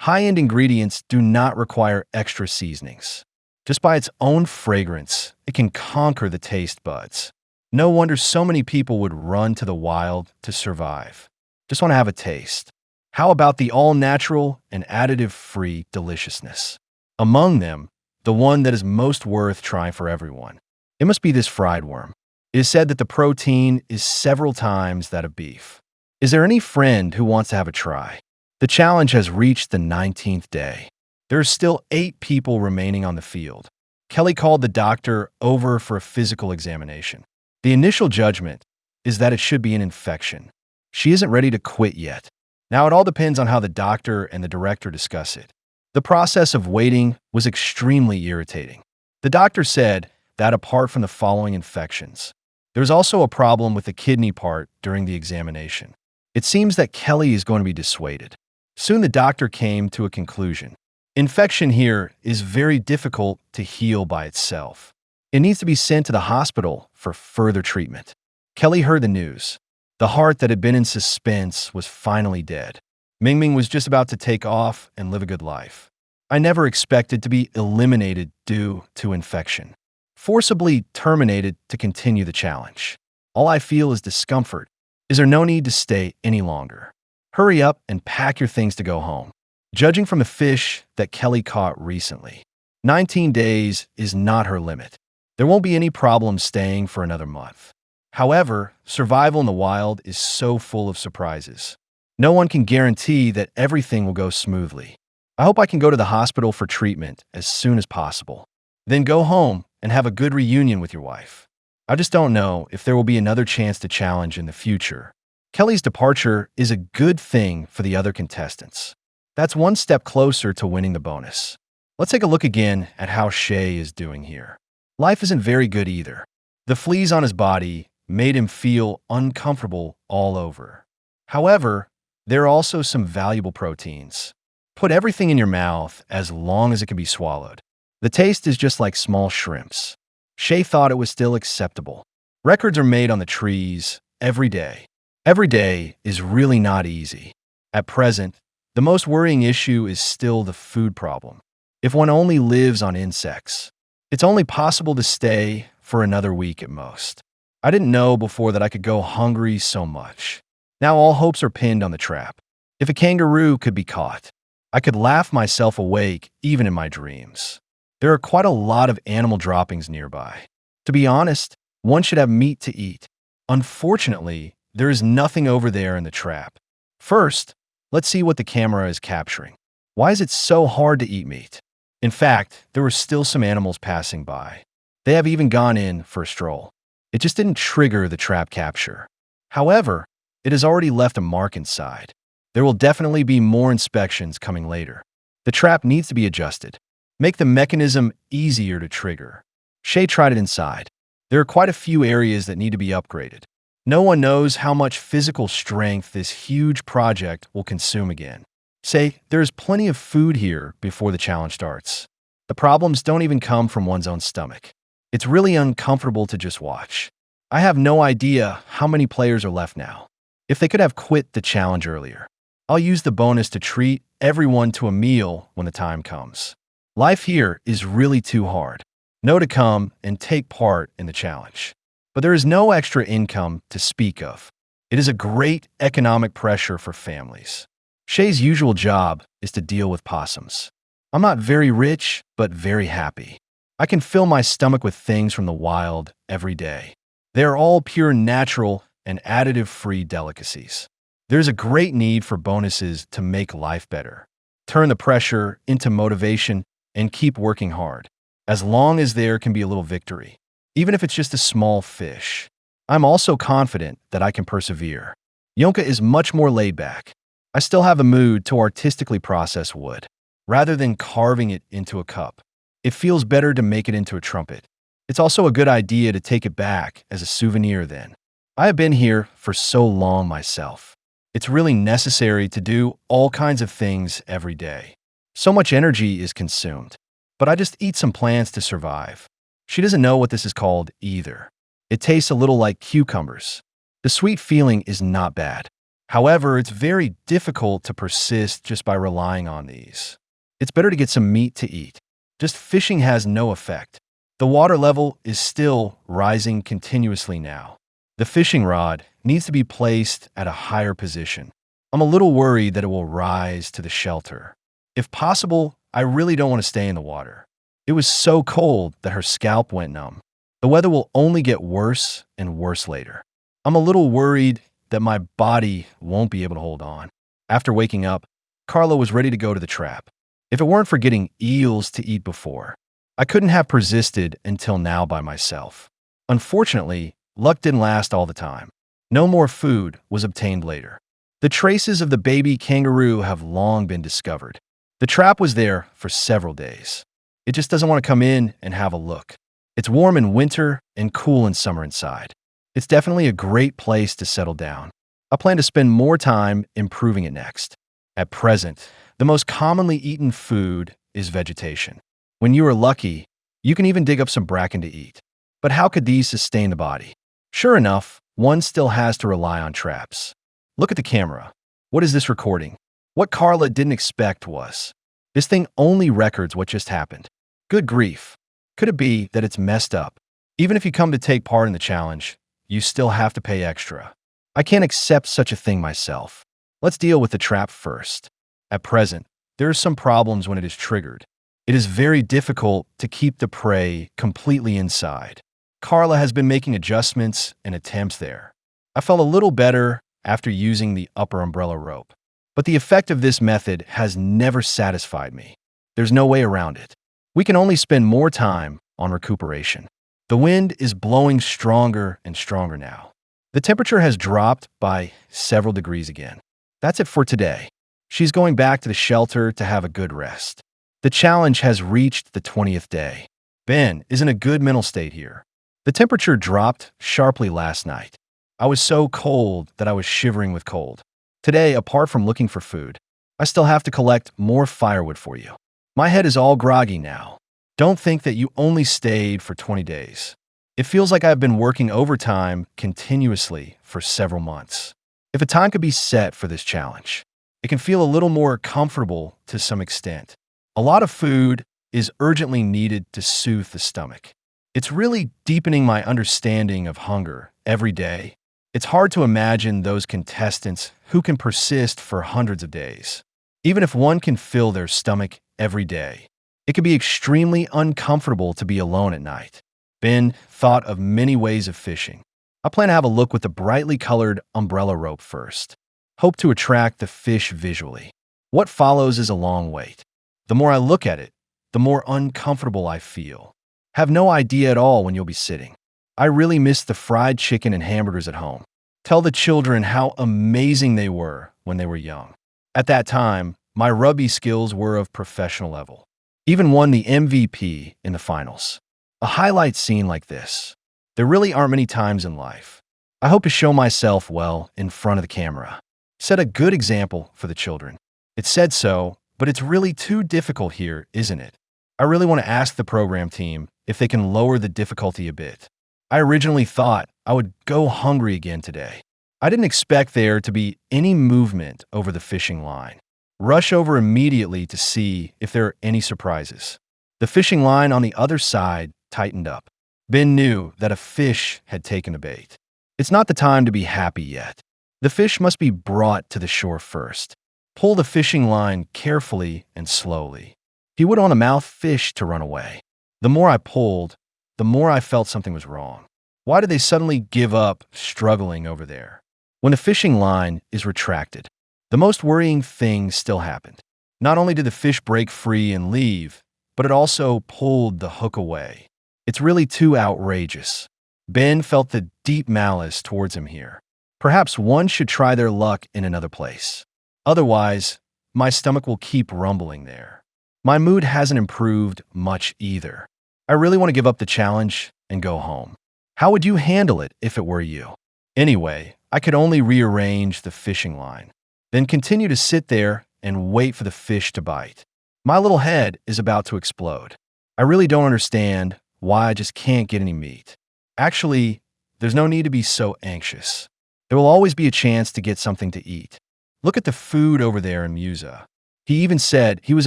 High-end ingredients do not require extra seasonings. Just by its own fragrance, it can conquer the taste buds. No wonder so many people would run to the wild to survive. Just want to have a taste. How about the all-natural and additive-free deliciousness? Among them, the one that is most worth trying for everyone. It must be this fried worm. It is said that the protein is several times that of beef. Is there any friend who wants to have a try? The challenge has reached the 19th day. There are still 8 people remaining on the field. Kelly called the doctor over for a physical examination. The initial judgment is that it should be an infection. She isn't ready to quit yet. Now it all depends on how the doctor and the director discuss it. The process of waiting was extremely irritating. The doctor said that apart from the following infections, there was also a problem with the kidney part during the examination. It seems that Kelly is going to be dissuaded. Soon the doctor came to a conclusion. Infection here is very difficult to heal by itself. It needs to be sent to the hospital for further treatment. Kelly heard the news. The heart that had been in suspense was finally dead. Mingming was just about to take off and live a good life. I never expected to be eliminated due to infection. Forcibly terminated to continue the challenge. All I feel is discomfort. Is there no need to stay any longer? Hurry up and pack your things to go home. Judging from the fish that Kelly caught recently, 19 days is not her limit. There won't be any problem staying for another month. However, survival in the wild is so full of surprises. No one can guarantee that everything will go smoothly. I hope I can go to the hospital for treatment as soon as possible. Then go home and have a good reunion with your wife. I just don't know if there will be another chance to challenge in the future. Kelly's departure is a good thing for the other contestants. That's one step closer to winning the bonus. Let's take a look again at how Sheay is doing here. Life isn't very good either. The fleas on his body made him feel uncomfortable all over. However, there are also some valuable proteins. Put everything in your mouth as long as it can be swallowed. The taste is just like small shrimps. Sheay thought it was still acceptable. Records are made on the trees every day. Every day is really not easy. At present, the most worrying issue is still the food problem. If one only lives on insects, it's only possible to stay for another week at most. I didn't know before that I could go hungry so much. Now all hopes are pinned on the trap. If a kangaroo could be caught, I could laugh myself awake even in my dreams. There are quite a lot of animal droppings nearby. To be honest, one should have meat to eat. Unfortunately, there is nothing over there in the trap. First, let's see what the camera is capturing. Why is it so hard to eat meat? In fact, there were still some animals passing by. They have even gone in for a stroll. It just didn't trigger the trap capture. However, it has already left a mark inside. There will definitely be more inspections coming later. The trap needs to be adjusted. Make the mechanism easier to trigger. Sheay tried it inside. There are quite a few areas that need to be upgraded. No one knows how much physical strength this huge project will consume again. Say, there is plenty of food here before the challenge starts. The problems don't even come from one's own stomach. It's really uncomfortable to just watch. I have no idea how many players are left now. If they could have quit the challenge earlier, I'll use the bonus to treat everyone to a meal when the time comes. Life here is really too hard. Know to come and take part in the challenge. But there is no extra income to speak of. It is a great economic pressure for families. Shay's usual job is to deal with possums. I'm not very rich, but very happy. I can fill my stomach with things from the wild every day. They are all pure natural and additive-free delicacies. There's a great need for bonuses to make life better. Turn the pressure into motivation and keep working hard. As long as there can be a little victory, even if it's just a small fish. I'm also confident that I can persevere. Yoka is much more laid back. I still have a mood to artistically process wood, rather than carving it into a cup. It feels better to make it into a trumpet. It's also a good idea to take it back as a souvenir then. I have been here for so long myself. It's really necessary to do all kinds of things every day. So much energy is consumed. But I just eat some plants to survive. She doesn't know what this is called either. It tastes a little like cucumbers. The sweet feeling is not bad. However, it's very difficult to persist just by relying on these. It's better to get some meat to eat. Just fishing has no effect. The water level is still rising continuously now. The fishing rod needs to be placed at a higher position. I'm a little worried that it will rise to the shelter. If possible, I really don't want to stay in the water. It was so cold that her scalp went numb. The weather will only get worse and worse later. I'm a little worried that my body won't be able to hold on. After waking up, Carla was ready to go to the trap. If it weren't for getting eels to eat before, I couldn't have persisted until now by myself. Unfortunately, luck didn't last all the time. No more food was obtained later. The traces of the baby kangaroo have long been discovered. The trap was there for several days. It just doesn't want to come in and have a look. It's warm in winter and cool in summer inside. It's definitely a great place to settle down. I plan to spend more time improving it next. At present, the most commonly eaten food is vegetation. When you are lucky, you can even dig up some bracken to eat. But how could these sustain the body? Sure enough, one still has to rely on traps. Look at the camera. What is this recording? What Carla didn't expect was, this thing only records what just happened. Good grief. Could it be that it's messed up? Even if you come to take part in the challenge, you still have to pay extra. I can't accept such a thing myself. Let's deal with the trap first. At present, there are some problems when it is triggered. It is very difficult to keep the prey completely inside. Carla has been making adjustments and attempts there. I felt a little better after using the upper umbrella rope. But the effect of this method has never satisfied me. There's no way around it. We can only spend more time on recuperation. The wind is blowing stronger and stronger now. The temperature has dropped by several degrees again. That's it for today. She's going back to the shelter to have a good rest. The challenge has reached the 20th day. Ben is in a good mental state here. The temperature dropped sharply last night. I was so cold that I was shivering with cold. Today, apart from looking for food, I still have to collect more firewood for you. My head is all groggy now. Don't think that you only stayed for 20 days. It feels like I've been working overtime continuously for several months. If a time could be set for this challenge, it can feel a little more comfortable to some extent. A lot of food is urgently needed to soothe the stomach. It's really deepening my understanding of hunger every day. It's hard to imagine those contestants who can persist for hundreds of days. Even if one can fill their stomach every day, it can be extremely uncomfortable to be alone at night. Ben thought of many ways of fishing. I plan to have a look with the brightly colored umbrella rope first. Hope to attract the fish visually. What follows is a long wait. The more I look at it, the more uncomfortable I feel. Have no idea at all when you'll be sitting. I really miss the fried chicken and hamburgers at home. Tell the children how amazing they were when they were young. At that time, my rugby skills were of professional level. Even won the MVP in the finals. A highlight scene like this. There really aren't many times in life. I hope to show myself well in front of the camera. Set a good example for the children. It said so, but it's really too difficult here, isn't it? I really want to ask the program team if they can lower the difficulty a bit. I originally thought I would go hungry again today. I didn't expect there to be any movement over the fishing line. Rush over immediately to see if there are any surprises. The fishing line on the other side tightened up. Ben knew that a fish had taken the bait. It's not the time to be happy yet. The fish must be brought to the shore first. Pull the fishing line carefully and slowly. He would want a mouth fish to run away. The more I pulled, the more I felt something was wrong. Why did they suddenly give up struggling over there? When the fishing line is retracted, the most worrying thing still happened. Not only did the fish break free and leave, but it also pulled the hook away. It's really too outrageous. Ben felt the deep malice towards him here. Perhaps one should try their luck in another place. Otherwise, my stomach will keep rumbling there. My mood hasn't improved much either. I really want to give up the challenge and go home. How would you handle it if it were you? Anyway, I could only rearrange the fishing line, then continue to sit there and wait for the fish to bite. My little head is about to explode. I really don't understand why I just can't get any meat. Actually, there's no need to be so anxious. There will always be a chance to get something to eat. Look at the food over there in Musa. He even said he was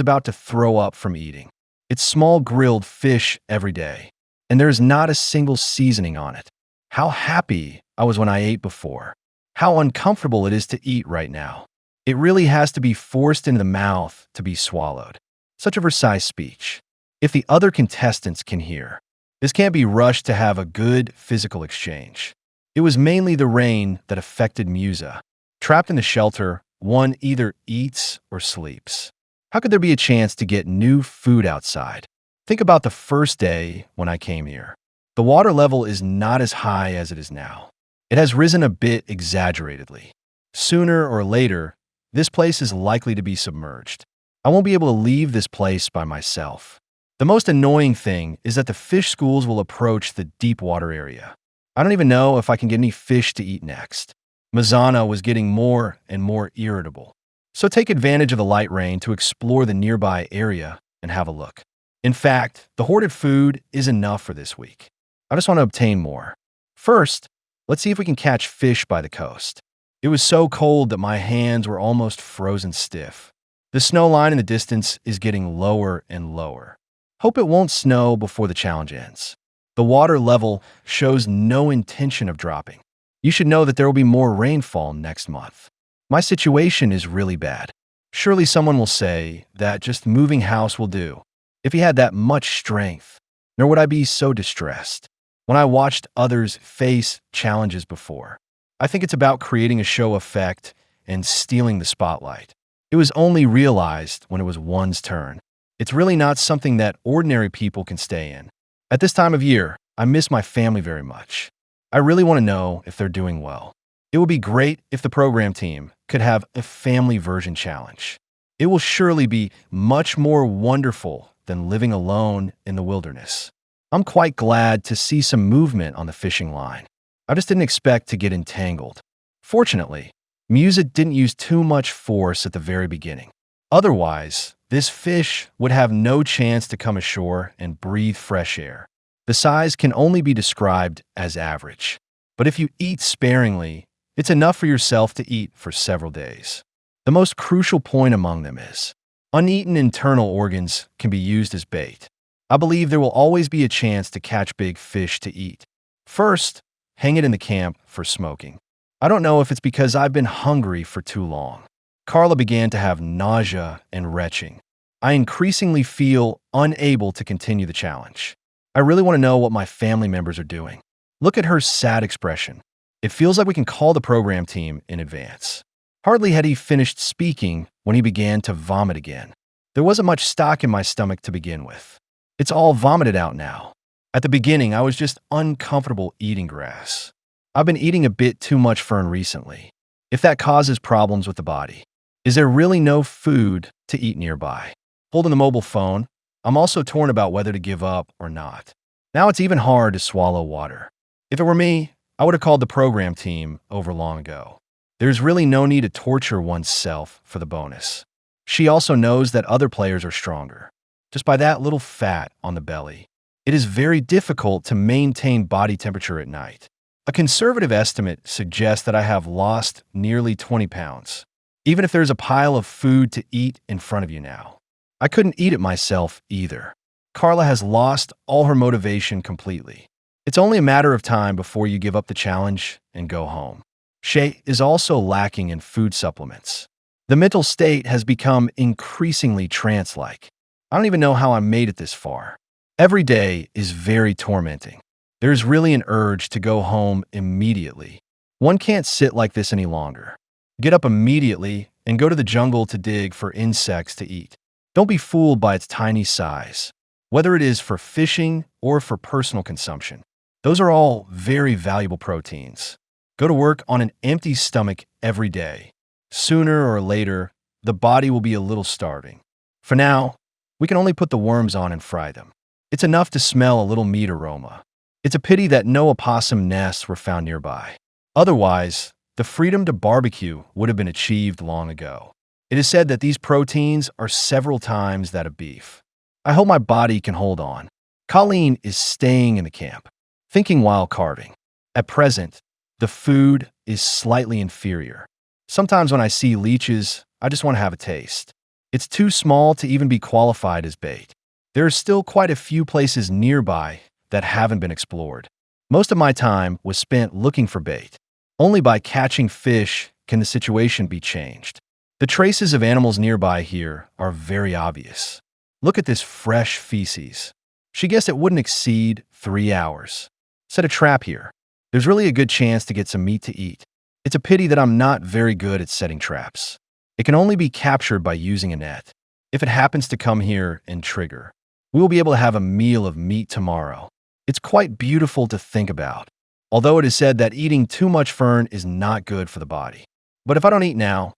about to throw up from eating. It's small grilled fish every day, and there is not a single seasoning on it. How happy I was when I ate before. How uncomfortable it is to eat right now. It really has to be forced into the mouth to be swallowed. Such a Versailles speech. If the other contestants can hear, this can't be rushed to have a good physical exchange. It was mainly the rain that affected Musa. Trapped in the shelter, one either eats or sleeps. How could there be a chance to get new food outside? Think about the first day when I came here. The water level is not as high as it is now. It has risen a bit exaggeratedly. Sooner or later, this place is likely to be submerged. I won't be able to leave this place by myself. The most annoying thing is that the fish schools will approach the deep water area. I don't even know if I can get any fish to eat next. Mazana was getting more and more irritable. So take advantage of the light rain to explore the nearby area and have a look. In fact, the hoarded food is enough for this week. I just want to obtain more. First, let's see if we can catch fish by the coast. It was so cold that my hands were almost frozen stiff. The snow line in the distance is getting lower and lower. Hope it won't snow before the challenge ends. The water level shows no intention of dropping. You should know that there will be more rainfall next month. My situation is really bad. Surely someone will say that just moving house will do. If he had that much strength, nor would I be so distressed. When I watched others face challenges before, I think it's about creating a show effect and stealing the spotlight. It was only realized when it was one's turn. It's really not something that ordinary people can stay in. At this time of year, I miss my family very much. I really want to know if they're doing well. It would be great if the program team could have a family version challenge. It will surely be much more wonderful than living alone in the wilderness. I'm quite glad to see some movement on the fishing line. I just didn't expect to get entangled. Fortunately, Musa didn't use too much force at the very beginning. Otherwise, this fish would have no chance to come ashore and breathe fresh air. The size can only be described as average. But if you eat sparingly, it's enough for yourself to eat for several days. The most crucial point among them is, uneaten internal organs can be used as bait. I believe there will always be a chance to catch big fish to eat. First, hang it in the camp for smoking. I don't know if it's because I've been hungry for too long. Carla began to have nausea and retching. I increasingly feel unable to continue the challenge. I really want to know what my family members are doing. Look at her sad expression. It feels like we can call the program team in advance. Hardly had he finished speaking when he began to vomit again. There wasn't much stock in my stomach to begin with. It's all vomited out now. At the beginning, I was just uncomfortable eating grass. I've been eating a bit too much fern recently. If that causes problems with the body, is there really no food to eat nearby? Holding the mobile phone, I'm also torn about whether to give up or not. Now it's even hard to swallow water. If it were me, I would have called the program team over long ago. There's really no need to torture oneself for the bonus. She also knows that other players are stronger. Just by that little fat on the belly. It is very difficult to maintain body temperature at night. A conservative estimate suggests that I have lost nearly 20 pounds. Even if there's a pile of food to eat in front of you now. I couldn't eat it myself either. Carla has lost all her motivation completely. It's only a matter of time before you give up the challenge and go home. Sheay is also lacking in food supplements. The mental state has become increasingly trance-like. I don't even know how I made it this far. Every day is very tormenting. There's really an urge to go home immediately. One can't sit like this any longer. Get up immediately and go to the jungle to dig for insects to eat. Don't be fooled by its tiny size, whether it is for fishing or for personal consumption. Those are all very valuable proteins. Go to work on an empty stomach every day. Sooner or later, the body will be a little starving. For now, we can only put the worms on and fry them. It's enough to smell a little meat aroma. It's a pity that no opossum nests were found nearby. Otherwise, the freedom to barbecue would have been achieved long ago. It is said that these proteins are several times that of beef. I hope my body can hold on. Colleen is staying in the camp, thinking while carving. At present, the food is slightly inferior. Sometimes when I see leeches, I just want to have a taste. It's too small to even be qualified as bait. There are still quite a few places nearby that haven't been explored. Most of my time was spent looking for bait. Only by catching fish can the situation be changed. The traces of animals nearby here are very obvious. Look at this fresh feces. She guessed it wouldn't exceed 3 hours. Set a trap here. There's really a good chance to get some meat to eat. It's a pity that I'm not very good at setting traps. It can only be captured by using a net. If it happens to come here and trigger, we will be able to have a meal of meat tomorrow. It's quite beautiful to think about, although it is said that eating too much fern is not good for the body. But if I don't eat now,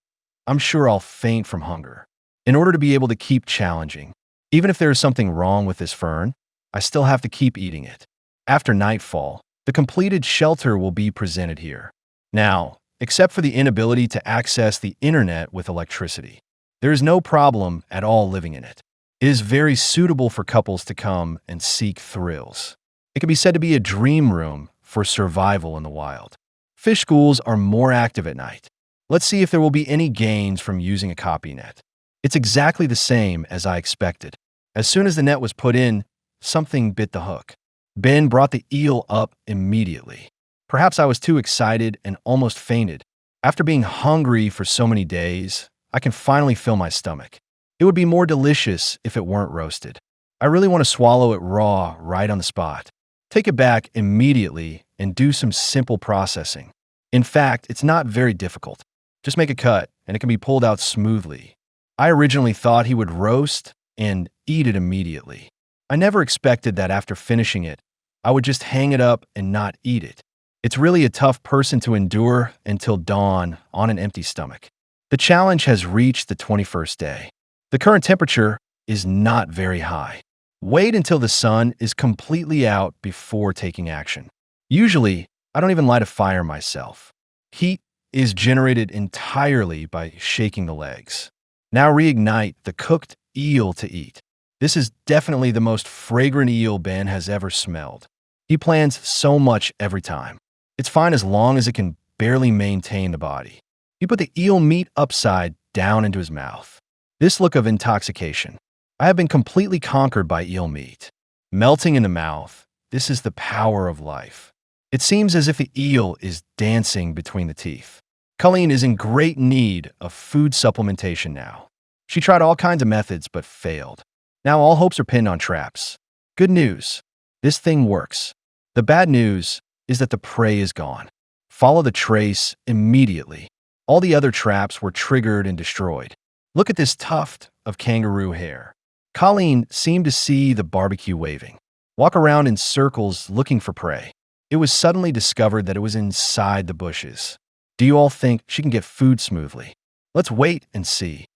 I'm sure I'll faint from hunger. In order to be able to keep challenging, even if there is something wrong with this fern, I still have to keep eating it. After nightfall, the completed shelter will be presented here. Now, except for the inability to access the internet with electricity, there is no problem at all living in it. It is very suitable for couples to come and seek thrills. It can be said to be a dream room for survival in the wild. Fish schools are more active at night. Let's see if there will be any gains from using a copy net. It's exactly the same as I expected. As soon as the net was put in, something bit the hook. Ben brought the eel up immediately. Perhaps I was too excited and almost fainted. After being hungry for so many days, I can finally fill my stomach. It would be more delicious if it weren't roasted. I really want to swallow it raw right on the spot. Take it back immediately and do some simple processing. In fact, it's not very difficult. Just make a cut and it can be pulled out smoothly. I originally thought he would roast and eat it immediately. I never expected that after finishing it, I would just hang it up and not eat it. It's really a tough person to endure until dawn on an empty stomach. The challenge has reached the 21st day. The current temperature is not very high. Wait until the sun is completely out before taking action. Usually, I don't even light a fire myself. Heat is generated entirely by shaking the legs. Now reignite the cooked eel to eat. This is definitely the most fragrant eel Ben has ever smelled. He plans so much every time. It's fine as long as it can barely maintain the body. He put the eel meat upside down into his mouth. This look of intoxication. I have been completely conquered by eel meat. Melting in the mouth, this is the power of life. It seems as if the eel is dancing between the teeth. Colleen is in great need of food supplementation now. She tried all kinds of methods but failed. Now all hopes are pinned on traps. Good news, this thing works. The bad news is that the prey is gone. Follow the trace immediately. All the other traps were triggered and destroyed. Look at this tuft of kangaroo hair. Colleen seemed to see the barbecue waving. Walk around in circles looking for prey. It was suddenly discovered that it was inside the bushes. Do you all think she can get food smoothly? Let's wait and see.